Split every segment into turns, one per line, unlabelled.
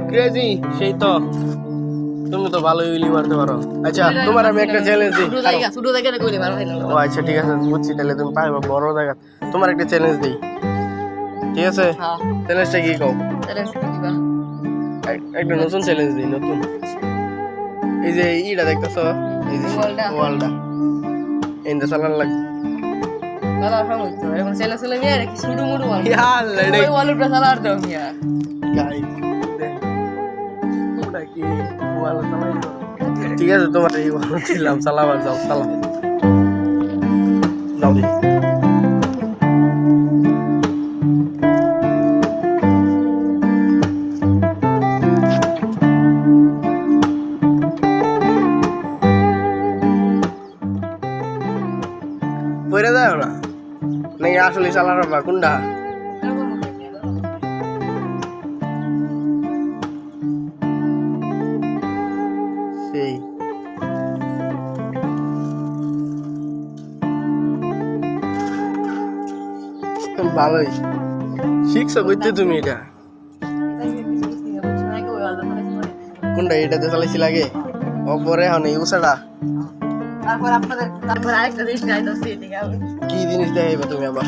crazy সেই তো তুমি তো ভালোই উইলি মারতে পারো আচ্ছা তোমার আমি একটা চ্যালেঞ্জ দিই
ছোট জায়গা না কইলে মারা হয় না
ও আচ্ছা ঠিক আছে বুঝছি তাহলে তুমি পারবে বড় জায়গা তোমার একটা চ্যালেঞ্জ দিই ঠিক আছে
হ্যাঁ
চ্যালেঞ্জটা কি কও
চ্যালেঞ্জ দিবা
একটা নতুন চ্যালেঞ্জ দিই নতুন এই যে ইটা দেখতেছো এই যে ওয়ালটা এন্ড চালান লাগবে
দাদা ফামুই তো এখন ছেলে মেয়ে আর কি শুরু মুড়ু ওয়াল
ইয়াল্লা রে
ওই ওয়াল উপরে চালার দাও মিয়া
গাইস তোমরা কি ওয়াল চালাইছো ঠিক আছে তোমার এই ওয়াল ছিলাম চালাবার যাও চালাও যাও দি পয়রা যাও না নাকি আসলে চালার বা কোনটা সেই ভালোই শিখছো বুঝতে তুমি এটা কোনটা এটাতে চালাইছি লাগে অপরে এখন এই উষাটা
তারপর আরেকটা জিনিস গাইতেছি ঠিক আছে
কি জিনিস দেখাইবে তুমি আবার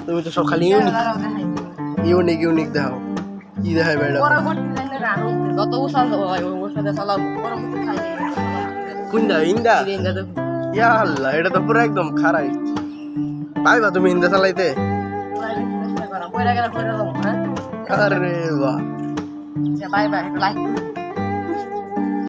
তুমি তো সব খালি ইউনিক ইউনিক দেখাও কি দেখাইবে এটা
যত উসাল হয় ওর সাথে চালাবো পরবর্তী খাই
কোনটা ইন্দা ইয়া আল্লাহ এটা তো পুরো একদম খারাই পাইবা তুমি ইন্দা চালাইতে আরে বাহ
বাই বাই লাইক